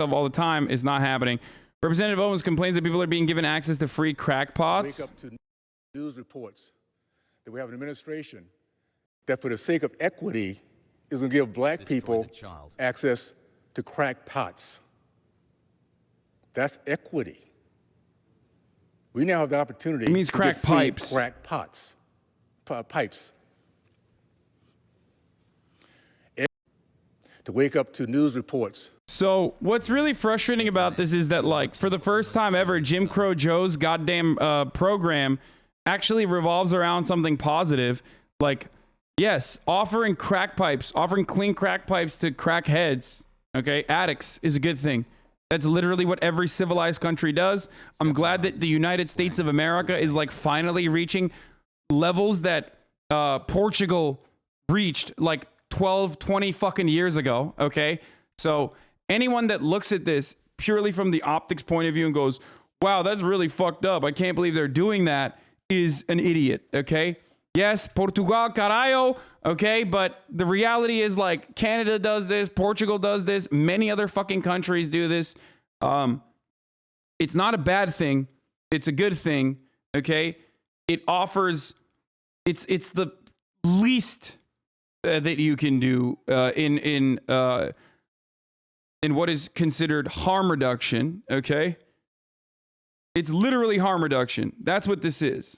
stuff all the time. It's not happening. Representative Owens complains that people are being given access to free crackpots. Wake up to news reports that we have an administration that, for the sake of equity, is going to give black people access to crackpots. That's equity. We now have the opportunity. It means crack pipes. Crack pots, pipes. To wake up to news reports. So what's really frustrating about this is that, like, for the first time ever, Jim Crow Joe's goddamn program actually revolves around something positive. Like, yes, offering crack pipes, offering clean crack pipes to crackheads, okay, addicts, is a good thing. That's literally what every civilized country does. I'm glad that the United States of America is, like, finally reaching levels that Portugal reached, like, 12, 20 fucking years ago, okay? So anyone that looks at this purely from the optics point of view and goes, wow, that's really fucked up, I can't believe they're doing that, is an idiot, okay? Yes, Portugal, carajo, okay? But the reality is, like, Canada does this, Portugal does this, many other fucking countries do this. It's not a bad thing. It's a good thing, okay? It offers, it's the least that you can do in what is considered harm reduction, okay? It's literally harm reduction. That's what this is.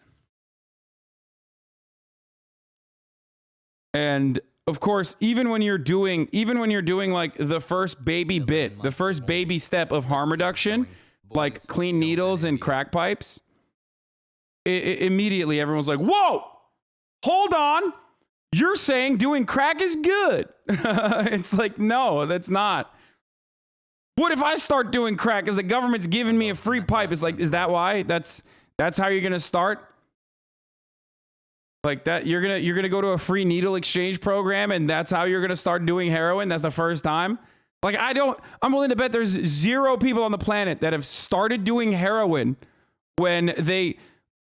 And of course, even when you're doing like the first baby bit, the first baby step of harm reduction, like clean needles and crack pipes, immediately everyone's like, whoa, hold on. You're saying doing crack is good. It's like, no, that's not. What if I start doing crack because the government's giving me a free pipe? It's like, is that why? That's how you're gonna start? Like that, you're gonna go to a free needle exchange program and that's how you're gonna start doing heroin? That's the first time? Like, I'm willing to bet there's 0 people on the planet that have started doing heroin when they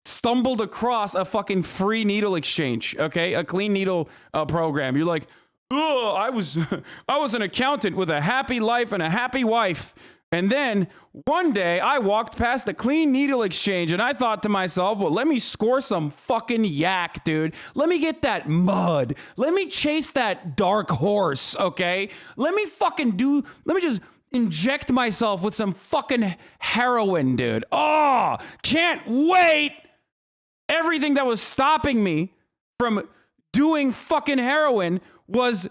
stumbled across a fucking free needle exchange, okay? A clean needle program. You're like, oh, I was an accountant with a happy life and a happy wife. And then one day I walked past the clean needle exchange and I thought to myself, well, let me score some fucking yak, dude. Let me get that mud. Let me chase that dark horse, okay? Let me just inject myself with some fucking heroin, dude. Oh, can't wait. Everything that was stopping me from doing fucking heroin was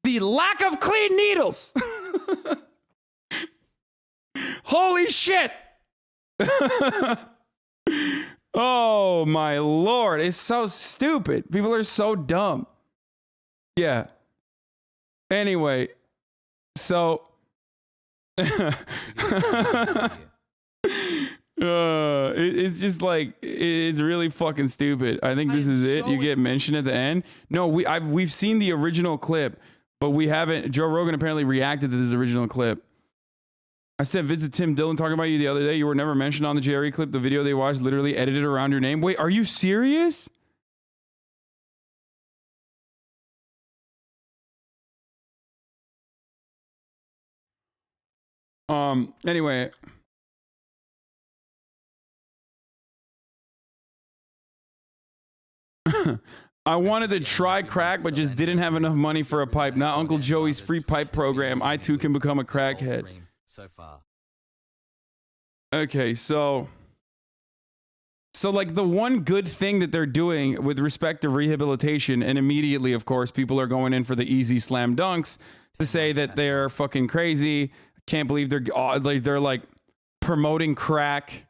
the lack of clean needles. Holy shit. Oh my Lord. It's so stupid. People are so dumb. Yeah. Anyway, so it's just like, it's really fucking stupid. I think this is it. You get mentioned at the end. No, we've seen the original clip, but we haven't. Joe Rogan apparently reacted to this original clip. I said, visit Tim Dillon talking about you the other day. You were never mentioned on the Jerry clip. The video they watched literally edited around your name. Wait, are you serious? Anyway. I wanted to try crack, but just didn't have enough money for a pipe. Now Uncle Joey's free pipe program. I too can become a crackhead. Okay, so like the one good thing that they're doing with respect to rehabilitation, and immediately, of course, people are going in for the easy slam dunks to say that they're fucking crazy. Can't believe they're like promoting crack.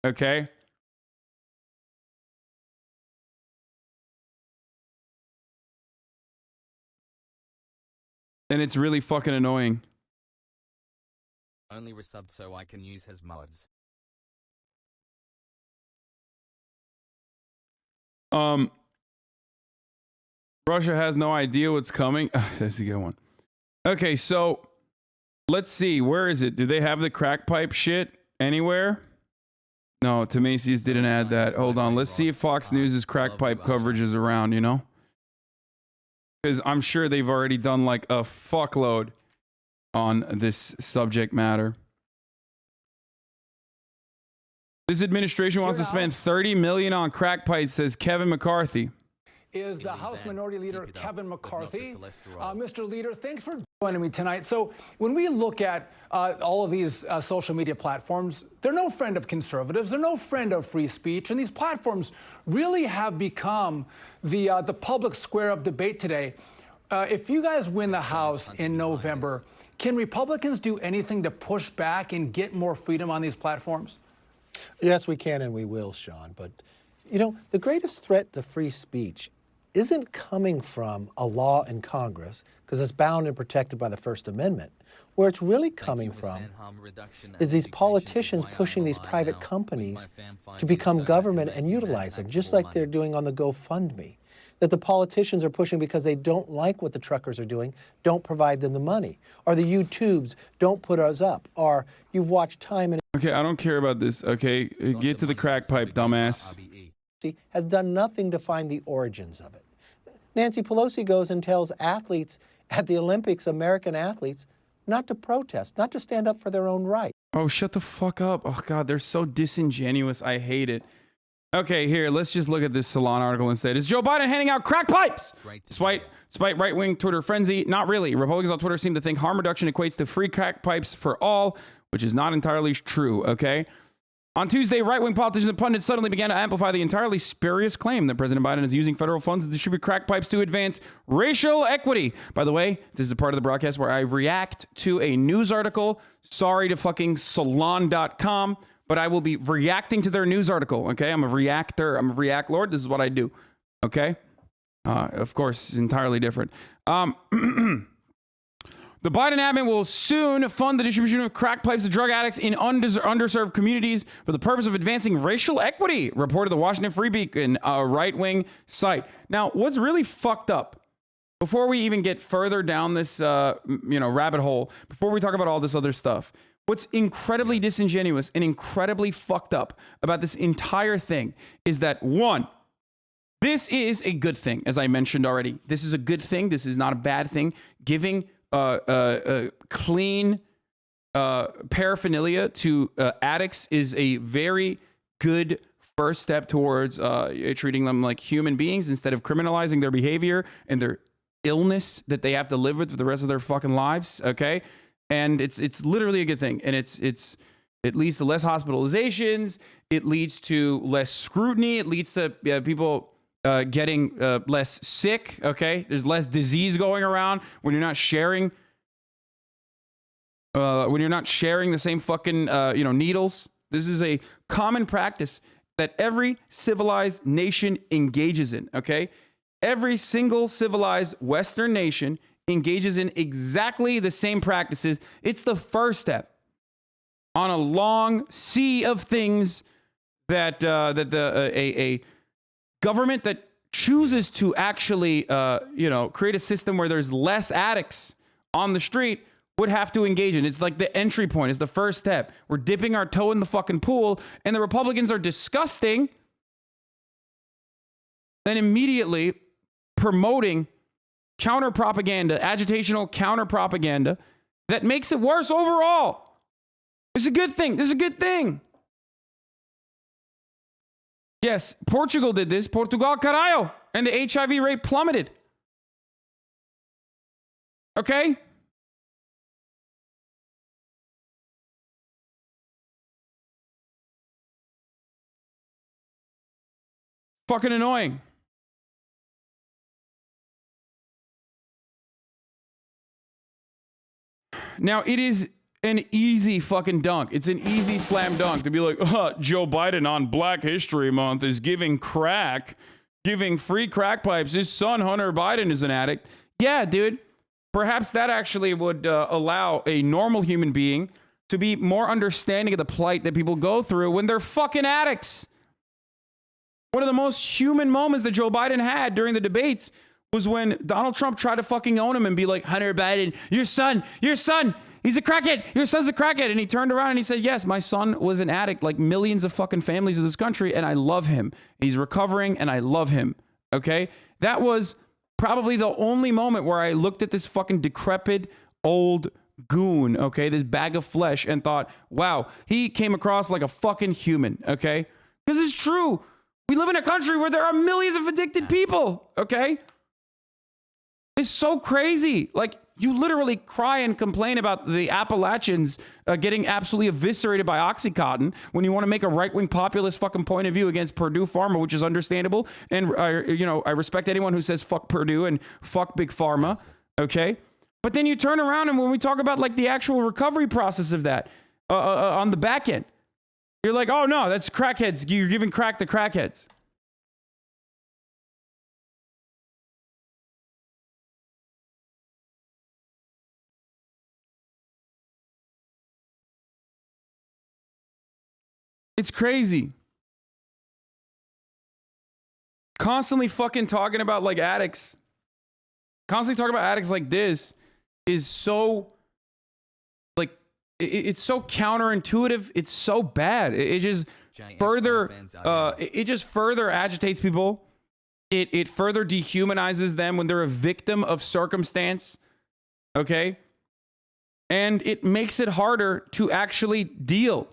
Okay. And it's really fucking annoying. Only resubbed so I can use his mods. Russia has no idea what's coming. That's a good one. Okay, so let's see. Where is it? Do they have the crack pipe shit anywhere? No, Macy's didn't add that. Hold on. Let's see if Fox News' crack pipe coverage is around, you know? Because I'm sure they've already done like a fuckload. on this subject matter. This administration wants to spend $30 million on crack pipes, says Kevin McCarthy. Is the House Minority Leader Kevin McCarthy. Mr. Leader, thanks for joining me tonight. So when we look at all of these social media platforms, they're no friend of conservatives. They're no friend of free speech. And these platforms really have become the public square of debate today. If you guys win the House in November, can Republicans do anything to push back and get more freedom on these platforms? Yes, we can and we will, Sean. But, you know, the greatest threat to free speech isn't coming from a law in Congress, because it's bound and protected by the First Amendment. Where it's really coming from is these politicians pushing these private companies to become government and utilize them, just like they're doing on the GoFundMe. That the politicians are pushing because they don't like what the truckers are doing, don't provide them the money. Or the YouTubes, don't put us up. Or you've watched time and... Okay, I don't care about this, okay? Get to the crack pipe, dumbass. ...has done nothing to find the origins of it. Nancy Pelosi goes and tells athletes at the Olympics, American athletes, not to protest, not to stand up for their own right. Oh, shut the fuck up. Oh, God, they're so disingenuous. I hate it. Okay, here, let's just look at this Salon article instead. Is Joe Biden handing out crack pipes? Despite right-wing Twitter frenzy, not really. Republicans on Twitter seem to think harm reduction equates to free crack pipes for all, which is not entirely true, okay? On Tuesday, right-wing politicians and pundits suddenly began to amplify the entirely spurious claim that President Biden is using federal funds to distribute crack pipes to advance racial equity. By the way, this is a part of the broadcast where I react to a news article. Sorry to fucking salon.com, but I will be reacting to their news article, okay? I'm a reactor. I'm a react lord. This is what I do, okay? Of course, it's entirely different. The Biden admin will soon fund the distribution of crack pipes to drug addicts in underserved communities for the purpose of advancing racial equity, reported the Washington Free Beacon, a right-wing site. Now, what's really fucked up, before we even get further down this rabbit hole, before we talk about all this other stuff, what's incredibly disingenuous and incredibly fucked up about this entire thing is that, one, this is a good thing, as I mentioned already. This is a good thing. This is not a bad thing. Giving clean paraphernalia to addicts is a very good first step towards treating them like human beings instead of criminalizing their behavior and their illness that they have to live with for the rest of their fucking lives. Okay, and it's literally a good thing, and it leads to less hospitalizations, it leads to less scrutiny, it leads to people getting less sick. Okay, there's less disease going around when you're not sharing the same fucking needles. This is a common practice that every civilized nation engages in. Okay, every single civilized Western nation engages in exactly the same practices. It's the first step on a long sea of things that a government that chooses to actually, create a system where there's less addicts on the street would have to engage in. It's like the entry point. It's the first step. We're dipping our toe in the fucking pool, and the Republicans are disgusting and immediately promoting counter propaganda, agitational counter propaganda that makes it worse overall. It's a good thing. This is a good thing. Yes, Portugal did this. Portugal, caralho. And the HIV rate plummeted. Okay? Fucking annoying. Now, it is an easy fucking dunk. It's an easy slam dunk to be like, Joe Biden on Black History Month is giving free crack pipes. His son, Hunter Biden, is an addict. Yeah, dude. Perhaps that actually would allow a normal human being to be more understanding of the plight that people go through when they're fucking addicts. One of the most human moments that Joe Biden had during the debates was when Donald Trump tried to fucking own him and be like, Hunter Biden, your son, he's a crackhead. Your son's a crackhead. And he turned around and he said, yes, my son was an addict like millions of fucking families in this country. And I love him. He's recovering and I love him. Okay. That was probably the only moment where I looked at this fucking decrepit old goon, okay, this bag of flesh, and thought, wow, he came across like a fucking human, okay? Because it's true. We live in a country where there are millions of addicted people, okay? It's so crazy. Like, you literally cry and complain about the Appalachians getting absolutely eviscerated by Oxycontin when you want to make a right-wing populist fucking point of view against Purdue Pharma, which is understandable. And, I respect anyone who says fuck Purdue and fuck Big Pharma, okay? But then you turn around and when we talk about, like, the actual recovery process of that on the back end, you're like, oh, no, that's crackheads. You're giving crack to crackheads. It's crazy. Constantly fucking talking about like addicts. Constantly talking about addicts like this is so like it's so counterintuitive. It's so bad. It just further it just further agitates people. It further dehumanizes them when they're a victim of circumstance. Okay? And it makes it harder to actually deal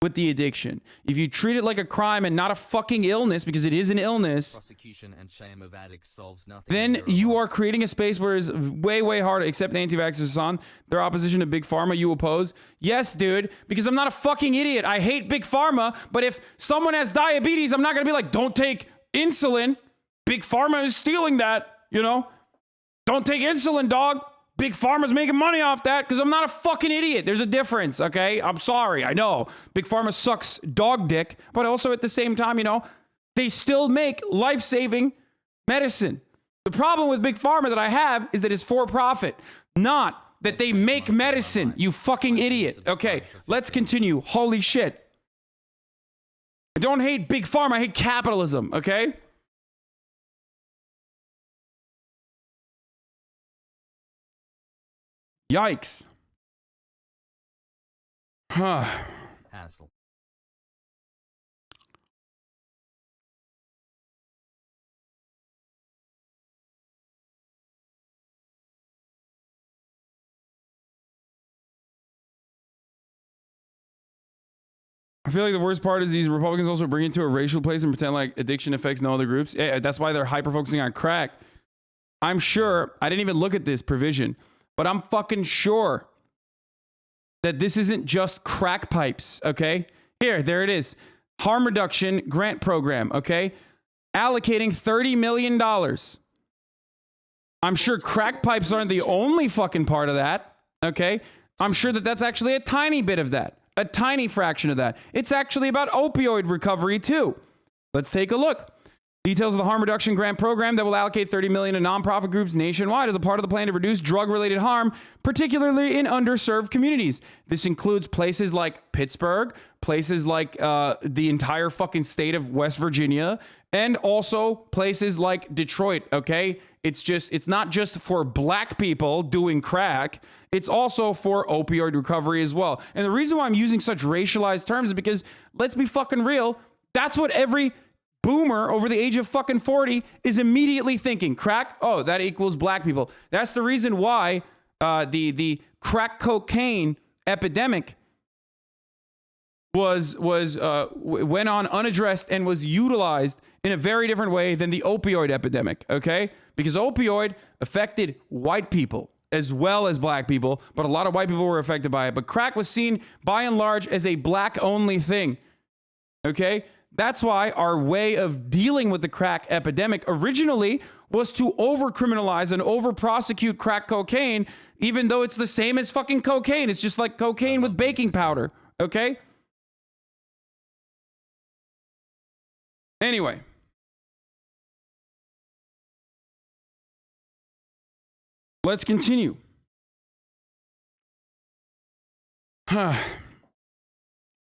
with the addiction. If you treat it like a crime and not a fucking illness, because it is an illness, prosecution and shame of addicts solves nothing. Then you are creating a space where it's way, way harder, except anti-vaxxers, Hasan. Their opposition to Big Pharma, you oppose. Yes, dude, because I'm not a fucking idiot. I hate Big Pharma, but if someone has diabetes, I'm not going to be like, don't take insulin. Big Pharma is stealing that, you know? Don't take insulin, dog. Big Pharma's making money off that because I'm not a fucking idiot. There's a difference, okay? I'm sorry, I know. Big Pharma sucks dog dick, but also at the same time, you know, they still make life-saving medicine. The problem with Big Pharma that I have is that it's for profit, not that they make medicine, you fucking idiot. Okay, let's continue. Holy shit. I don't hate Big Pharma, I hate capitalism, okay? Yikes. Hassle. I feel like the worst part is these Republicans also bring it to a racial place and pretend like addiction affects no other groups. Yeah, that's why they're hyper-focusing on crack. I'm sure, I didn't even look at this provision, but I'm fucking sure that this isn't just crack pipes, okay? Here, there it is. Harm reduction grant program, okay? Allocating $30 million. I'm sure crack pipes aren't the only fucking part of that, okay? I'm sure that that's actually a tiny bit of that, a tiny fraction of that. It's actually about opioid recovery too. Let's take a look. Details of the harm reduction grant program that will allocate $30 million to nonprofit groups nationwide as a part of the plan to reduce drug-related harm, particularly in underserved communities. This includes places like Pittsburgh, places like the entire fucking state of West Virginia, and also places like Detroit, okay? It's not just for black people doing crack, it's also for opioid recovery as well. And the reason why I'm using such racialized terms is because, let's be fucking real, that's what every boomer over the age of fucking 40 is immediately thinking. Crack? Oh, that equals black people. That's the reason why the crack cocaine epidemic went on unaddressed and was utilized in a very different way than the opioid epidemic, okay? Because opioid affected white people as well as black people, but a lot of white people were affected by it. But crack was seen by and large as a black-only thing, okay? That's why our way of dealing with the crack epidemic originally was to over-criminalize and over-prosecute crack cocaine, even though it's the same as fucking cocaine. It's just like cocaine with baking powder, okay? Anyway. Let's continue.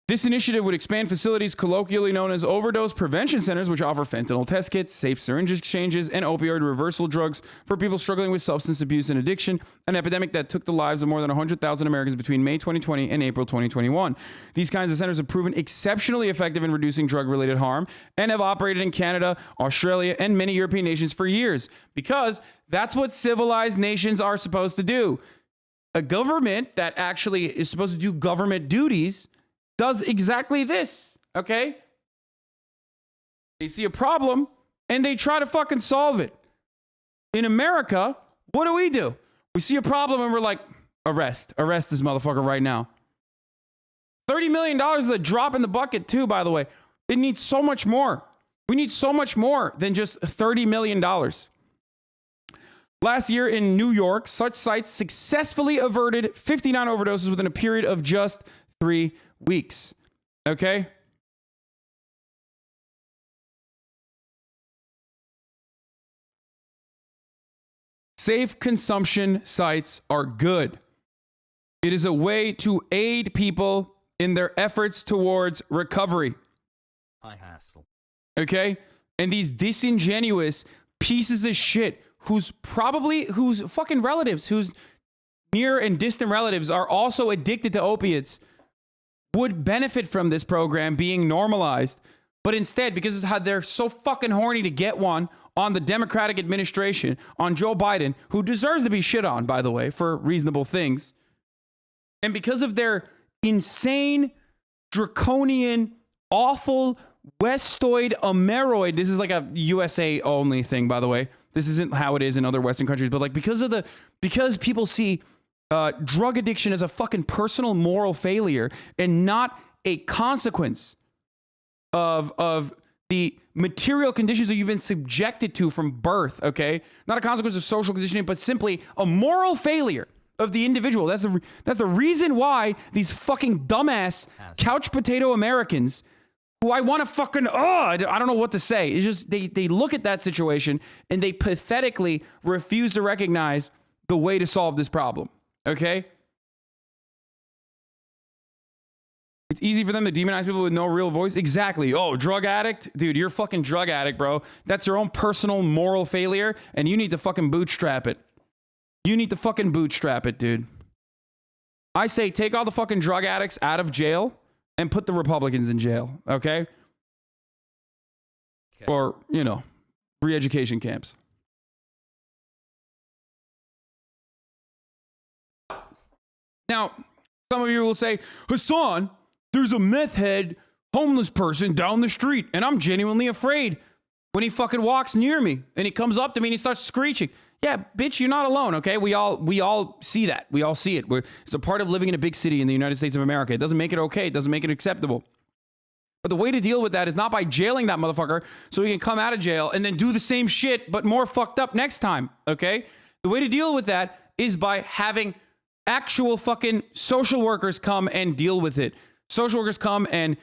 This initiative would expand facilities colloquially known as overdose prevention centers, which offer fentanyl test kits, safe syringe exchanges, and opioid reversal drugs for people struggling with substance abuse and addiction, an epidemic that took the lives of more than 100,000 Americans between May 2020 and April 2021. These kinds of centers have proven exceptionally effective in reducing drug-related harm and have operated in Canada, Australia, and many European nations for years, because that's what civilized nations are supposed to do. a government that actually is supposed to do government duties does exactly this, okay? They see a problem and they try to fucking solve it. In America, what do? We see a problem and we're like, arrest this motherfucker right now. $30 million is a drop in the bucket too, by the way. It needs so much more. We need so much more than just $30 million. Last year in New York, such sites successfully averted 59 overdoses within a period of just 3 weeks. Okay? Safe consumption sites are good. It is a way to aid people in their efforts towards recovery. I hassle. Okay? And these disingenuous pieces of shit whose fucking relatives, whose near and distant relatives are also addicted to opiates would benefit from this program being normalized. But instead, because of how they're so fucking horny to get one on the Democratic administration, on Joe Biden, who deserves to be shit on, by the way, for reasonable things, and because of their insane, draconian, awful, Westoid Ameroid, this is like a USA only thing, by the way. This isn't how it is in other Western countries, but like because people see drug addiction as a fucking personal moral failure and not a consequence of the material conditions that you've been subjected to from birth, okay? Not a consequence of social conditioning, but simply a moral failure of the individual. That's the reason why these fucking dumbass couch potato Americans, who I want to fucking, I don't know what to say. It's just, they look at that situation and they pathetically refuse to recognize the way to solve this problem, okay? It's easy for them to demonize people with no real voice. Exactly. Oh, drug addict? Dude, you're a fucking drug addict, bro. That's your own personal moral failure, and you need to fucking bootstrap it. You need to fucking bootstrap it, dude. I say take all the fucking drug addicts out of jail and put the Republicans in jail, okay? Or, re-education camps. Now, some of you will say, Hasan, there's a meth head homeless person down the street, and I'm genuinely afraid when he fucking walks near me and he comes up to me and he starts screeching. Yeah, bitch, you're not alone, okay? We all see that. We all see it. It's a part of living in a big city in the United States of America. It doesn't make it okay. It doesn't make it acceptable. But the way to deal with that is not by jailing that motherfucker so he can come out of jail and then do the same shit but more fucked up next time, okay? The way to deal with that is by having actual fucking social workers come and deal with it. Social workers come and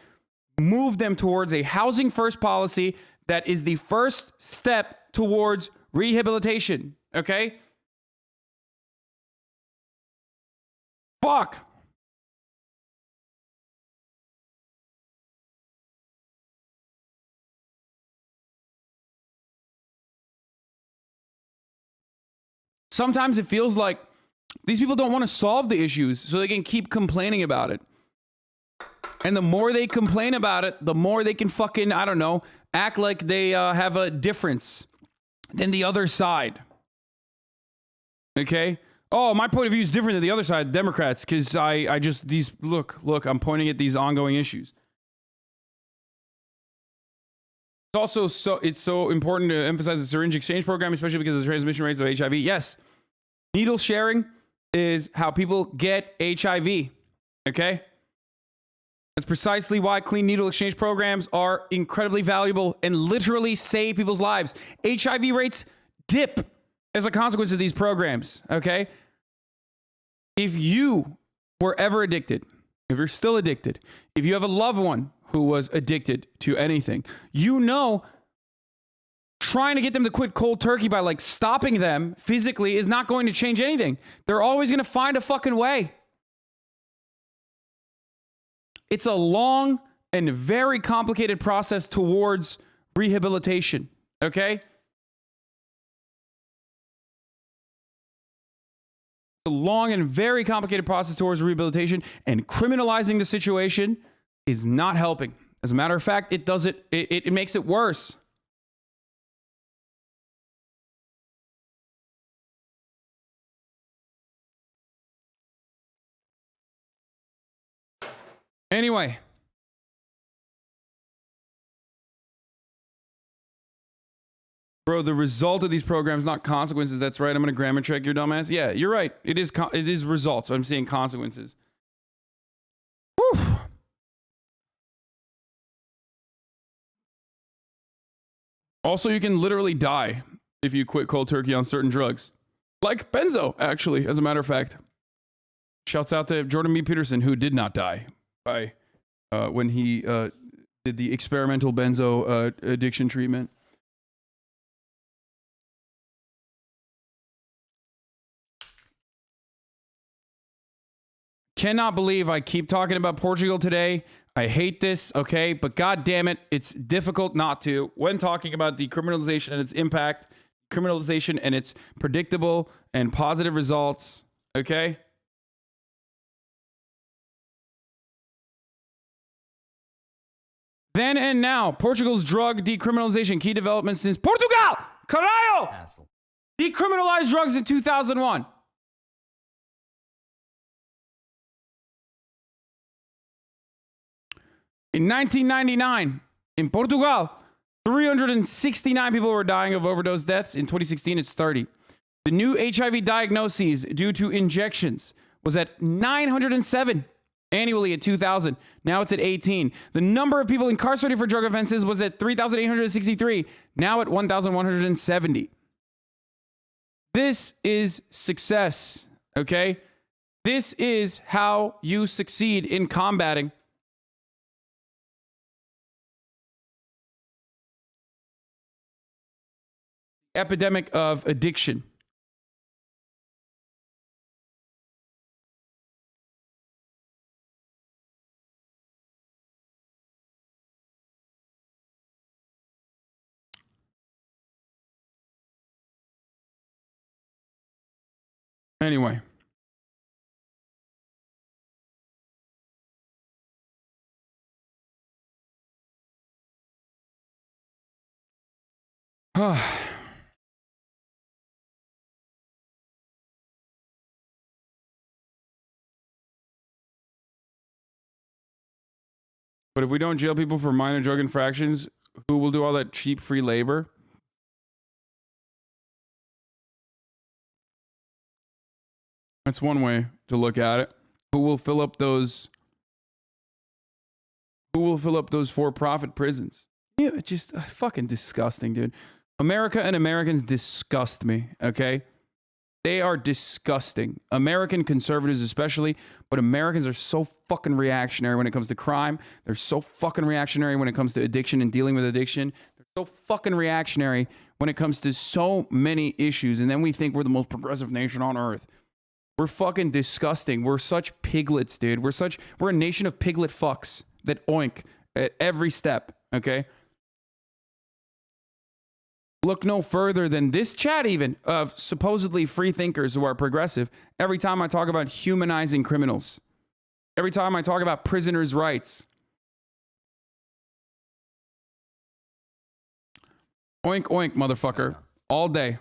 move them towards a housing first policy that is the first step towards rehabilitation, okay? Fuck. Sometimes it feels like these people don't want to solve the issues so they can keep complaining about it. And the more they complain about it, the more they can fucking, I don't know, act like they have a difference than the other side. Okay? Oh, my point of view is different than the other side, Democrats, because I just, look, I'm pointing at these ongoing issues. It's so important to emphasize the syringe exchange program, especially because of the transmission rates of HIV. Yes, needle sharing is how people get HIV, okay? That's precisely why clean needle exchange programs are incredibly valuable and literally save people's lives. HIV rates dip as a consequence of these programs, okay? If you were ever addicted, if you're still addicted, if you have a loved one who was addicted to anything, trying to get them to quit cold turkey by like stopping them physically is not going to change anything. They're always going to find a fucking way. It's a long and very complicated process towards rehabilitation, okay? A long and very complicated process towards rehabilitation, and criminalizing the situation is not helping. As a matter of fact, it makes it worse. Anyway. Bro, the result of these programs, not consequences. That's right. I'm going to grammar check your dumbass. Yeah, you're right. It is results. I'm seeing consequences. Whew. Also, you can literally die if you quit cold turkey on certain drugs. Like benzo, actually, as a matter of fact. Shouts out to Jordan B. Peterson, who did not die by when he did the experimental benzo addiction treatment. Cannot believe I keep talking about Portugal today. I hate this, okay? But god damn it, it's difficult not to when talking about decriminalization and its impact, criminalization and its predictable and positive results, okay? Then and now, Portugal's drug decriminalization key developments since Portugal! Caralho! Hassle. Decriminalized drugs in 2001. In 1999, in Portugal, 369 people were dying of overdose deaths. In 2016, it's 30. The new HIV diagnoses due to injections was at 907 annually at 2000. Now it's at 18. The number of people incarcerated for drug offenses was at 3,863. Now at 1,170. This is success, okay? This is how you succeed in combating epidemic of addiction. Anyway. But if we don't jail people for minor drug infractions, who will do all that cheap free labor? That's one way to look at it. Who will fill up those for-profit prisons? Yeah, it's just fucking disgusting, dude. America and Americans disgust me, okay? They are disgusting. American conservatives especially, but Americans are so fucking reactionary when it comes to crime. They're so fucking reactionary when it comes to addiction and dealing with addiction. They're so fucking reactionary when it comes to so many issues. And then we think we're the most progressive nation on earth. We're fucking disgusting. We're such piglets, dude. We're a nation of piglet fucks that oink at every step, okay? Look no further than this chat even of supposedly free thinkers who are progressive. Every time I talk about humanizing criminals, every time I talk about prisoners' rights, oink, oink, motherfucker, all day.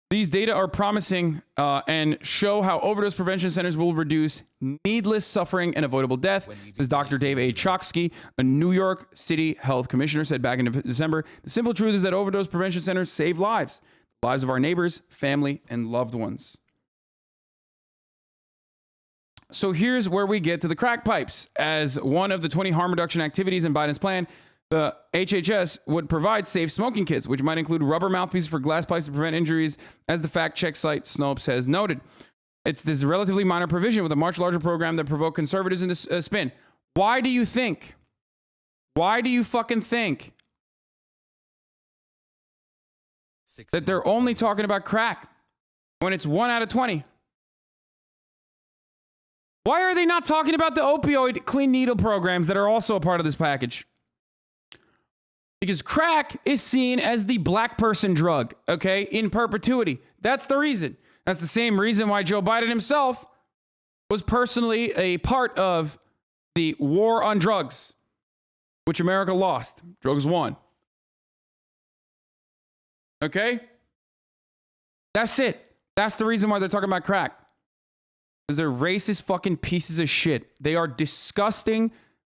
These data are promising and show how overdose prevention centers will reduce needless suffering and avoidable death, says Dr. Dave A. Choksky, a New York City health commissioner, said back in December. The simple truth is that overdose prevention centers save lives, the lives of our neighbors, family, and loved ones. So here's where we get to the crack pipes. As one of the 20 harm reduction activities in Biden's plan, the HHS would provide safe smoking kits, which might include rubber mouthpieces for glass pipes to prevent injuries, as the fact-check site Snopes has noted. It's this relatively minor provision with a much larger program that provoked conservatives in this spin. Why do you think? Why do you fucking think that they're only talking about crack when it's 1 out of 20? Why are they not talking about the opioid clean needle programs that are also a part of this package? Because crack is seen as the black person drug, okay, in perpetuity. That's the reason. That's the same reason why Joe Biden himself was personally a part of the war on drugs, which America lost. Drugs won. Okay? That's it. That's the reason why they're talking about crack. Because they're racist fucking pieces of shit. They are disgusting,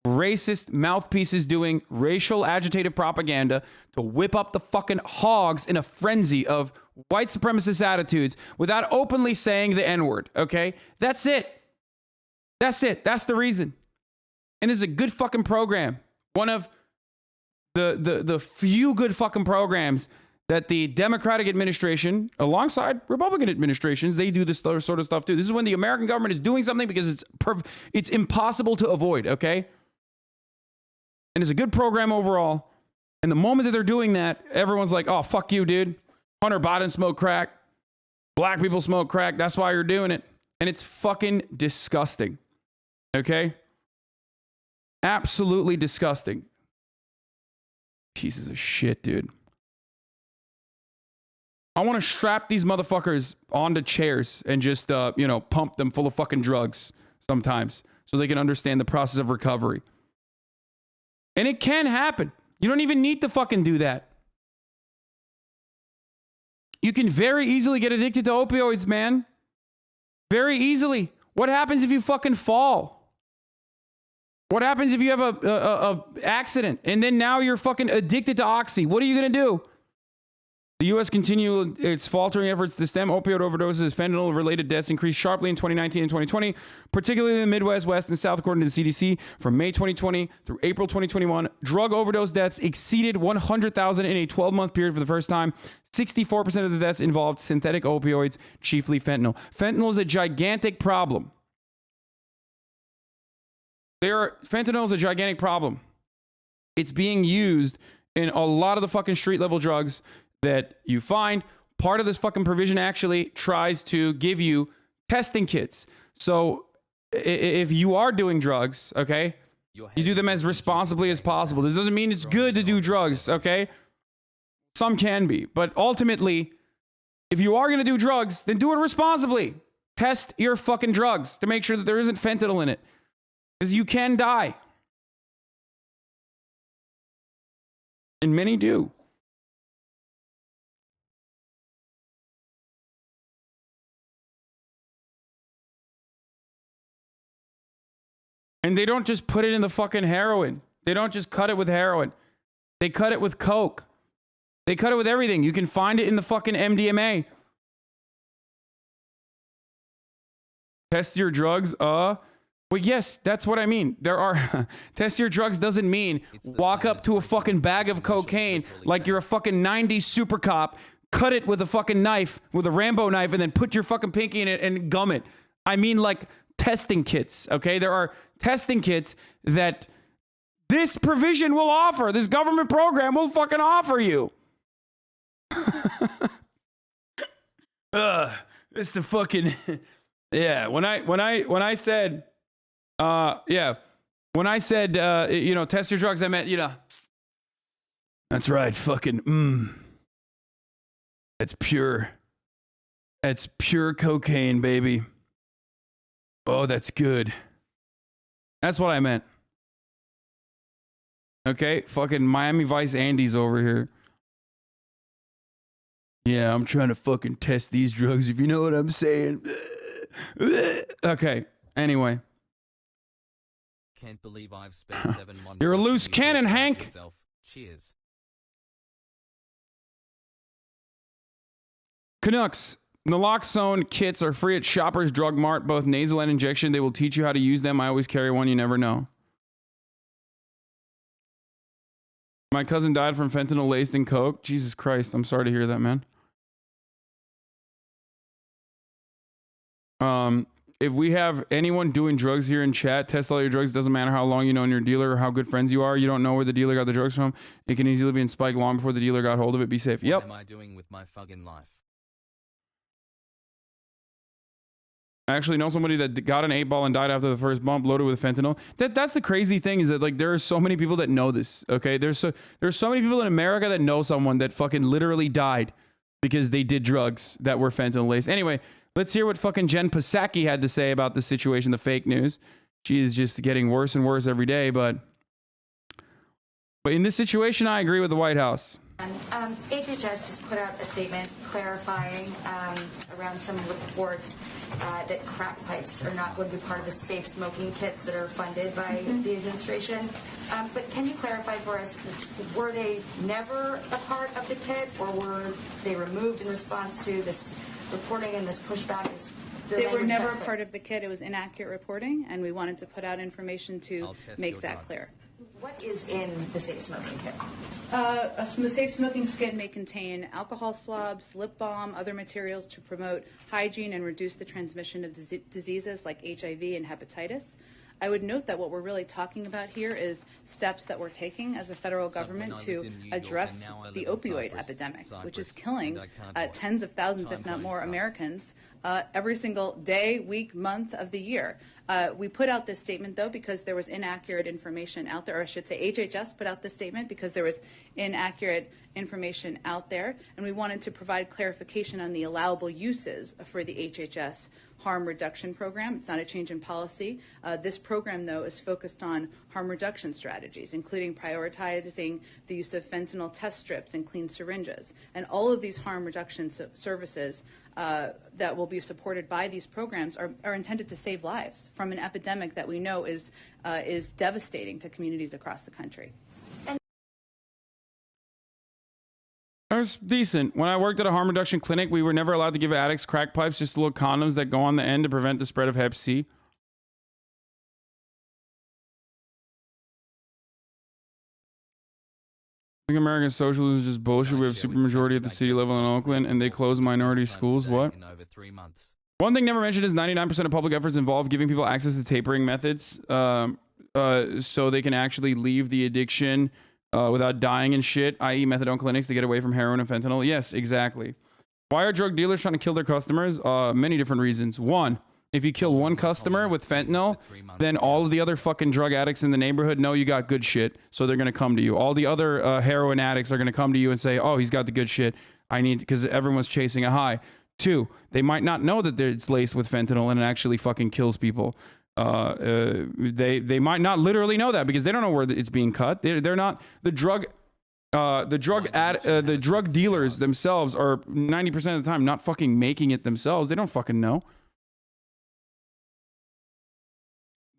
racist mouthpieces doing racial agitated propaganda to whip up the fucking hogs in a frenzy of white supremacist attitudes without openly saying the N-word, okay? That's it. That's it. That's the reason. And this is a good fucking program. One of the few good fucking programs that the Democratic administration, alongside Republican administrations, they do this sort of stuff too. This is when the American government is doing something because it's impossible to avoid, okay? And it's a good program overall. And the moment that they're doing that, everyone's like, oh, fuck you, dude. Hunter Biden smoked crack. Black people smoke crack. That's why you're doing it. And it's fucking disgusting. Okay? Absolutely disgusting. Pieces of shit, dude. I want to strap these motherfuckers onto chairs and just, pump them full of fucking drugs sometimes so they can understand the process of recovery. And it can happen. You don't even need to fucking do that. You can very easily get addicted to opioids, man. Very easily. What happens if you fucking fall? What happens if you have a accident and then now you're fucking addicted to oxy? What are you going to do? The U.S. continued its faltering efforts to stem opioid overdoses. Fentanyl-related deaths increased sharply in 2019 and 2020, particularly in the Midwest, West, and South, according to the CDC. From May 2020 through April 2021, drug overdose deaths exceeded 100,000 in a 12-month period for the first time. 64% of the deaths involved synthetic opioids, chiefly fentanyl. Fentanyl is a gigantic problem. Fentanyl is a gigantic problem. It's being used in a lot of the fucking street-level drugs that you find. Part of this fucking provision actually tries to give you testing kits. So if you are doing drugs, okay, you do them as responsibly as possible. This doesn't mean it's good to do drugs, okay? Some can be. But ultimately, if you are going to do drugs, then do it responsibly. Test your fucking drugs to make sure that there isn't fentanyl in it. Because you can die. And many do. And they don't just put it in the fucking heroin. They don't just cut it with heroin. They cut it with coke. They cut it with everything. You can find it in the fucking MDMA. Test your drugs. Well, yes, that's what I mean. There are test your drugs doesn't mean walk up to a fucking bag of cocaine like you're a fucking 90s super cop, cut it with a fucking knife, with a Rambo knife, and then put your fucking pinky in it and gum it. I mean, like testing kits, okay? There are testing kits that this provision will offer. This government program will fucking offer you. It's the fucking yeah. When I said test your drugs, I meant that's right. Fucking That's pure cocaine, baby. Oh, that's good. That's what I meant. Okay, fucking Miami Vice Andy's over here. Yeah, I'm trying to fucking test these drugs, if you know what I'm saying. Okay, anyway. Can't believe I've spent 7 months. You're a loose cannon, Hank. Cheers. Canucks. Naloxone kits are free at Shoppers Drug Mart, both nasal and injection. They will teach you how to use them. I always carry one. You never know. My cousin died from fentanyl laced in coke. Jesus Christ. I'm sorry to hear that, man. If we have anyone doing drugs here in chat, test all your drugs. Doesn't matter how long you know your dealer or how good friends you are. You don't know where the dealer got the drugs from. It can easily be in spike long before the dealer got hold of it. Be safe. Yep. What am I doing with my fucking life? I actually know somebody that got an 8-ball and died after the first bump, loaded with fentanyl. That's the crazy thing, is that like there are so many people that know this. Okay, there's so many people in America that know someone that fucking literally died because they did drugs that were fentanyl laced. Anyway, let's hear what fucking Jen Psaki had to say about this situation, the fake news. She is just getting worse and worse every day, but in this situation, I agree with the White House. HHS just put out a statement clarifying around some reports that crack pipes are not going to be part of the safe smoking kits that are funded by the administration. But can you clarify for us, were they never a part of the kit, or were they removed in response to this reporting and this pushback? They were never a part of the kit. It was inaccurate reporting, and we wanted to put out information to make that clear. What is in the safe smoking kit? A safe smoking kit may contain alcohol swabs, lip balm, other materials to promote hygiene and reduce the transmission of diseases like HIV and hepatitis. I would note that what we're really talking about here is steps that we're taking as a federal government to address the opioid epidemic, which is killing tens of thousands, if not more, Americans every single day, week, month of the year. We put out this statement, though, because there was inaccurate information out there, or I should say HHS put out this statement because there was inaccurate information out there, and we wanted to provide clarification on the allowable uses for the HHS harm reduction program. It's not a change in policy. This program, though, is focused on harm reduction strategies, including prioritizing the use of fentanyl test strips and clean syringes. And all of these harm reduction services that will be supported by these programs are intended to save lives from an epidemic that we know is devastating to communities across the country. That was decent. When I worked at a harm reduction clinic, we were never allowed to give addicts crack pipes, just little condoms that go on the end to prevent the spread of Hep C. I think American socialism is just bullshit. We have supermajority at the city level in Oakland, and they close minority schools. What? One thing never mentioned is 99% of public efforts involve giving people access to tapering methods so they can actually leave the addiction without dying and shit, i.e. methadone clinics to get away from heroin and fentanyl. Yes, exactly. Why are drug dealers trying to kill their customers? Many different reasons. One, if you kill one customer with fentanyl, then all of the other fucking drug addicts in the neighborhood know you got good shit, so they're going to come to you. All the other heroin addicts are going to come to you and say, oh, he's got the good shit. I need, because everyone's chasing a high. Two, they might not know that it's laced with fentanyl and it actually fucking kills people. They might not literally know that because they don't know where it's being cut. They're not the drug dealers themselves are 90% of the time not fucking making it themselves. They don't fucking know.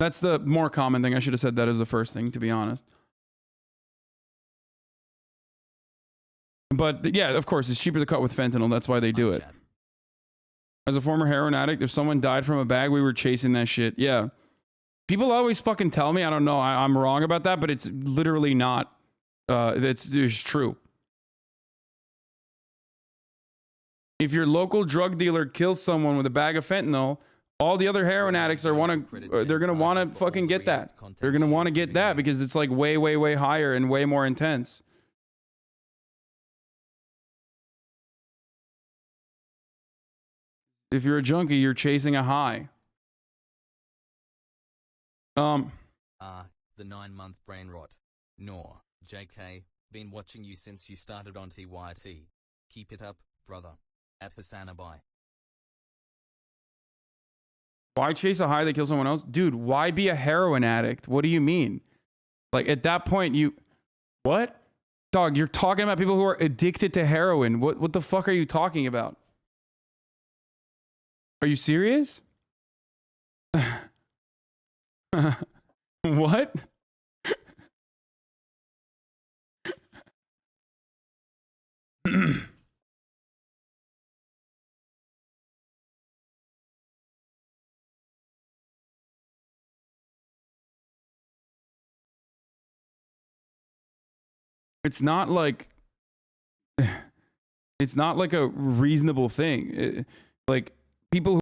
That's the more common thing. I should have said that as the first thing, to be honest. But yeah, of course, it's cheaper to cut with fentanyl. That's why they do it. As a former heroin addict, if someone died from a bag, we were chasing that shit. Yeah. People always fucking tell me, I don't know, I'm wrong about that, but it's literally not. It's true. If your local drug dealer kills someone with a bag of fentanyl, all the other heroin addicts they're going to want to fucking get that. They're going to want to get that because it's like way, way, way higher and way more intense. If you're a junkie, you're chasing a high. The 9-month brain rot. Nor, JK, been watching you since you started on TYT. Keep it up, brother. At HasanAbi. Why chase a high that kills someone else? Dude, why be a heroin addict? What do you mean? Like, at that point, what? Dog, you're talking about people who are addicted to heroin. What the fuck are you talking about? Are you serious? What? It's not like a reasonable thing. Like people who